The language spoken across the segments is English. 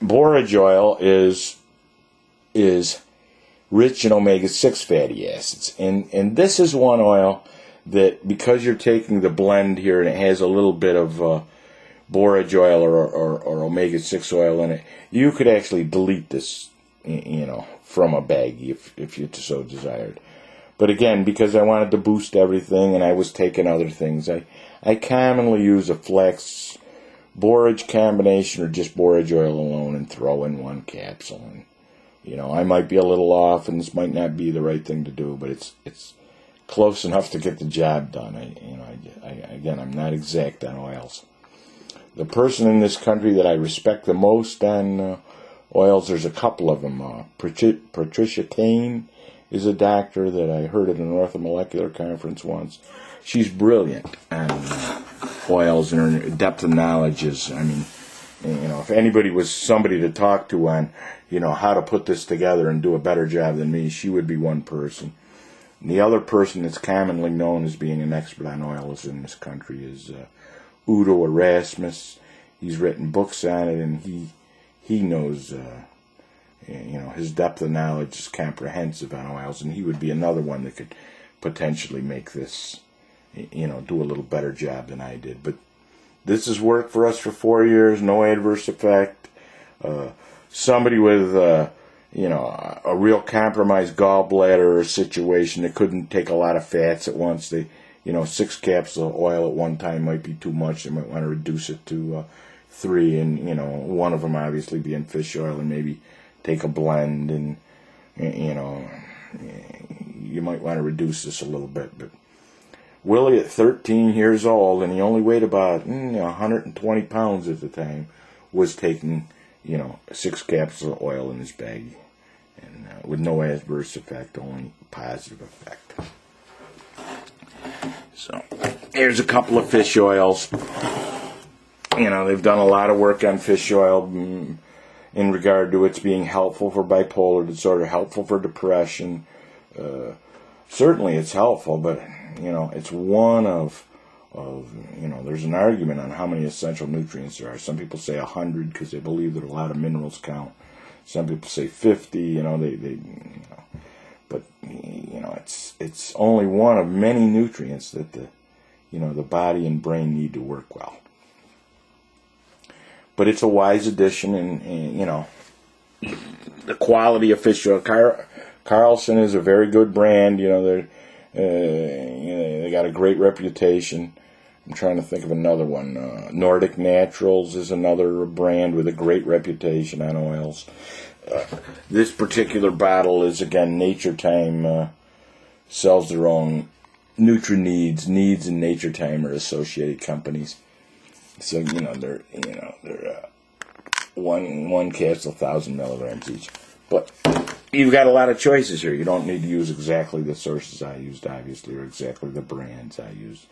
borage oil is rich in omega-6 fatty acids. And this is one oil that, because you're taking the blend here and it has a little bit of borage oil or omega-6 oil in it, you could actually delete this, from a Baggie if you so desired. But again, because I wanted to boost everything and I was taking other things, I commonly use a flax borage combination or just borage oil alone and throw in one capsule. And I might be a little off, and this might not be the right thing to do, but it's close enough to get the job done. Again, I'm not exact on oils. The person in this country that I respect the most on oils, there's a couple of them. Patricia Kane is a doctor that I heard at an orthomolecular conference once. She's brilliant on oils, and her depth of knowledge is, if anybody was somebody to talk to on, how to put this together and do a better job than me, she would be one person. And the other person that's commonly known as being an expert on oils in this country is Udo Erasmus. He's written books on it, and he knows, his depth of knowledge is comprehensive on oils, and he would be another one that could potentially make this, do a little better job than I did. But this has worked for us for 4 years, no adverse effect. Somebody with, a real compromised gallbladder situation that couldn't take a lot of fats at once, 6 capsules of oil at one time might be too much. They might want to reduce it to 3, and, one of them obviously being fish oil, and maybe take a blend, and, you might want to reduce this a little bit. But Willie, at 13 years old, and he only weighed about 120 pounds at the time, was taking, 6 capsules of oil in his bag, and with no adverse effect, only positive effect. So here's a couple of fish oils. They've done a lot of work on fish oil in regard to its being helpful for bipolar disorder, helpful for depression. Certainly it's helpful, but it's one of there's an argument on how many essential nutrients there are. Some people say 100 because they believe that a lot of minerals count. Some people say 50. But it's only one of many nutrients that the body and brain need to work well. But it's a wise addition, and the quality of fish oil. Carlson is a very good brand. They got a great reputation. I'm trying to think of another one. Nordic Naturals is another brand with a great reputation on oils. This particular bottle is, again, Nature Time sells their own NutriNeeds. Needs and Nature Time are associated companies. So, they're one capsule, 1,000 milligrams each. But you've got a lot of choices here. You don't need to use exactly the sources I used, obviously, or exactly the brands I used.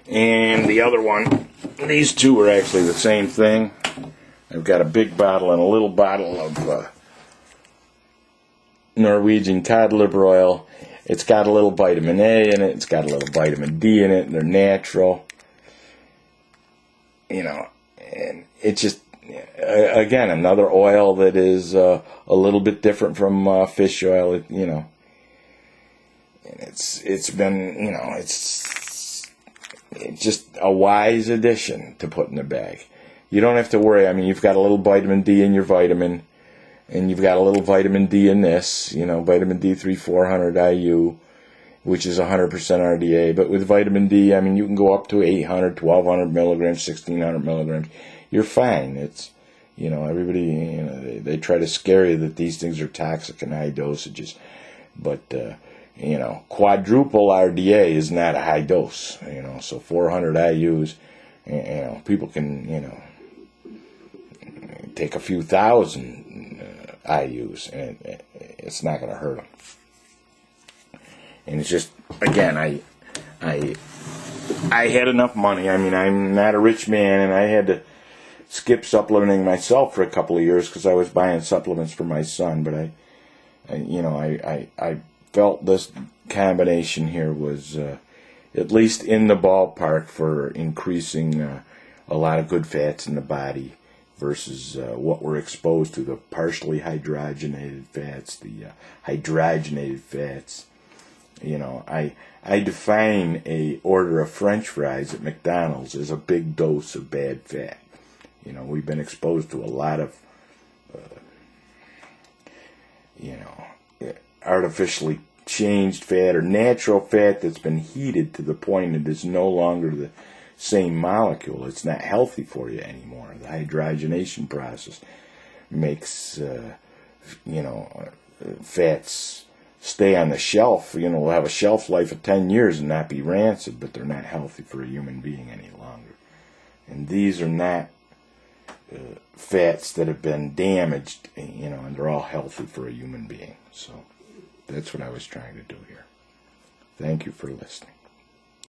And the other one, these two are actually the same thing. I've got a big bottle and a little bottle of Norwegian cod liver oil. It's got a little vitamin A in it. It's got a little vitamin D in it. And they're natural. And it's just, again, another oil that is a little bit different from fish oil. And it's been, it's just a wise addition to put in the bag. You don't have to worry. You've got a little vitamin D in your vitamin. And you've got a little vitamin D in this, vitamin D3 400 IU, which is 100% RDA. But with vitamin D, you can go up to 800, 1,200 milligrams, 1,600 milligrams. You're fine. It's, everybody, they try to scare you that these things are toxic in high dosages. But, quadruple RDA is not a high dose, so 400 IUs, people can, take a few thousand IUs, and it's not going to hurt them. And it's just, again, I had enough money. I'm not a rich man, and I had to skip supplementing myself for a couple of years because I was buying supplements for my son. But I felt this combination here was at least in the ballpark for increasing a lot of good fats in the body versus what we're exposed to, the partially hydrogenated fats, the hydrogenated fats. You know, I define a order of French fries at McDonald's as a big dose of bad fat. You know, we've been exposed to a lot of, artificially changed fat or natural fat that's been heated to the point it is no longer the same molecule. It's not healthy for you anymore. The hydrogenation process makes, fats stay on the shelf. You know, will have a shelf life of 10 years and not be rancid, but they're not healthy for a human being any longer. And these are not fats that have been damaged, and they're all healthy for a human being. So that's what I was trying to do here. Thank you for listening.